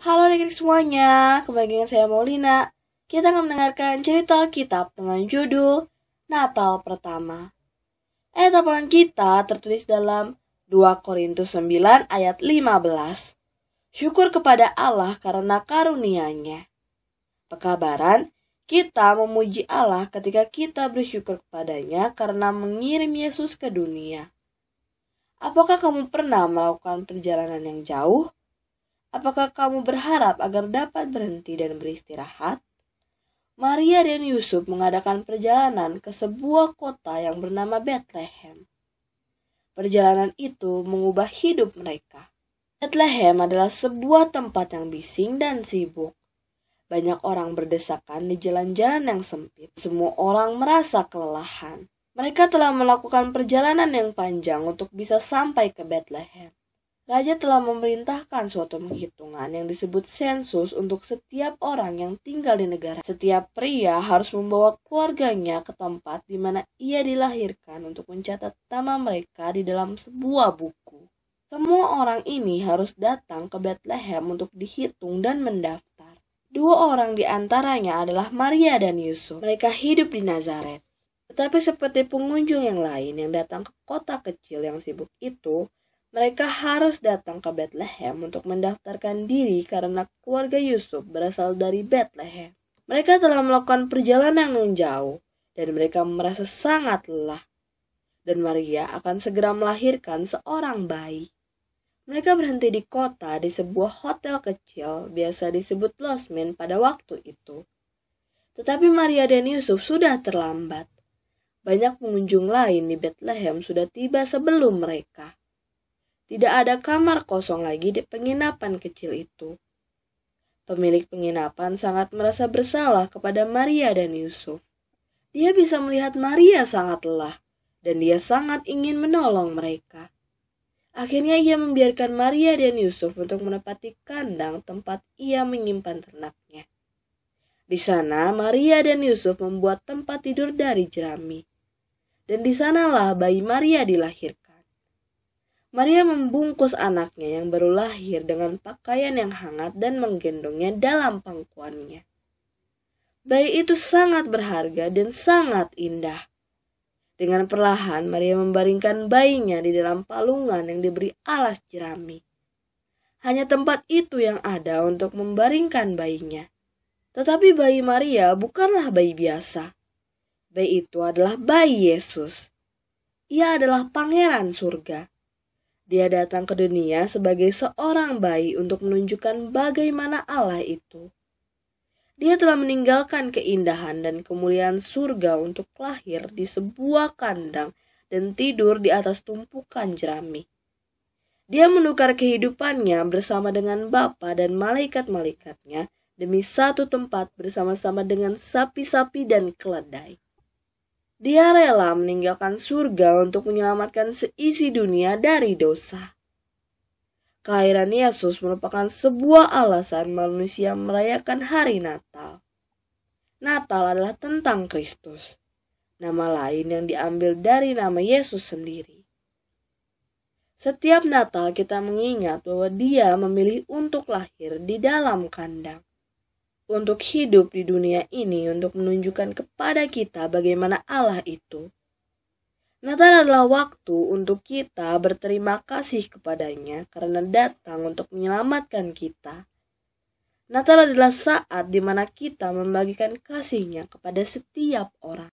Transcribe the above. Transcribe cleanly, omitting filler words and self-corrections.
Halo adik-adik semuanya, kembali dengan saya Maulina. Kita akan mendengarkan cerita Alkitab dengan judul Natal Pertama. Ayat hafalan kita tertulis dalam 2 Korintus 9 ayat 15. Syukur kepada Allah karena karunia-Nya. Pekabaran, kita memuji Allah ketika kita bersyukur kepadanya karena mengirim Yesus ke dunia. Apakah kamu pernah melakukan perjalanan yang jauh? Apakah kamu berharap agar dapat berhenti dan beristirahat? Maria dan Yusuf mengadakan perjalanan ke sebuah kota yang bernama Bethlehem. Perjalanan itu mengubah hidup mereka. Bethlehem adalah sebuah tempat yang bising dan sibuk. Banyak orang berdesakan di jalan-jalan yang sempit. Semua orang merasa kelelahan. Mereka telah melakukan perjalanan yang panjang untuk bisa sampai ke Bethlehem. Raja telah memerintahkan suatu penghitungan yang disebut sensus untuk setiap orang yang tinggal di negara. Setiap pria harus membawa keluarganya ke tempat di mana ia dilahirkan untuk mencatat nama mereka di dalam sebuah buku. Semua orang ini harus datang ke Bethlehem untuk dihitung dan mendaftar. 2 orang di antaranya adalah Maria dan Yusuf. Mereka hidup di Nazaret. Tetapi seperti pengunjung yang lain yang datang ke kota kecil yang sibuk itu, mereka harus datang ke Bethlehem untuk mendaftarkan diri karena keluarga Yusuf berasal dari Bethlehem. Mereka telah melakukan perjalanan yang jauh dan mereka merasa sangat lelah. Dan Maria akan segera melahirkan seorang bayi. Mereka berhenti di kota di sebuah hotel kecil biasa disebut losmen pada waktu itu. Tetapi Maria dan Yusuf sudah terlambat. Banyak pengunjung lain di Bethlehem sudah tiba sebelum mereka. Tidak ada kamar kosong lagi di penginapan kecil itu. Pemilik penginapan sangat merasa bersalah kepada Maria dan Yusuf. Dia bisa melihat Maria sangat lelah, dan dia sangat ingin menolong mereka. Akhirnya ia membiarkan Maria dan Yusuf untuk menempati kandang tempat ia menyimpan ternaknya. Di sana Maria dan Yusuf membuat tempat tidur dari jerami. Dan di sanalah bayi Maria dilahirkan. Maria membungkus anaknya yang baru lahir dengan pakaian yang hangat dan menggendongnya dalam pangkuannya. Bayi itu sangat berharga dan sangat indah. Dengan perlahan Maria membaringkan bayinya di dalam palungan yang diberi alas jerami. Hanya tempat itu yang ada untuk membaringkan bayinya. Tetapi bayi Maria bukanlah bayi biasa. Bayi itu adalah bayi Yesus. Ia adalah pangeran surga. Dia datang ke dunia sebagai seorang bayi untuk menunjukkan bagaimana Allah itu. Dia telah meninggalkan keindahan dan kemuliaan surga untuk lahir di sebuah kandang dan tidur di atas tumpukan jerami. Dia menukar kehidupannya bersama dengan Bapa dan malaikat-malaikatnya demi satu tempat bersama-sama dengan sapi-sapi dan keledai. Dia rela meninggalkan surga untuk menyelamatkan seisi dunia dari dosa. Kelahiran Yesus merupakan sebuah alasan manusia merayakan hari Natal. Natal adalah tentang Kristus, nama lain yang diambil dari nama Yesus sendiri. Setiap Natal kita mengingat bahwa Dia memilih untuk lahir di dalam kandang. Untuk hidup di dunia ini untuk menunjukkan kepada kita bagaimana Allah itu. Natal adalah waktu untuk kita berterima kasih kepadanya karena datang untuk menyelamatkan kita. Natal adalah saat di mana kita membagikan kasih-Nya kepada setiap orang.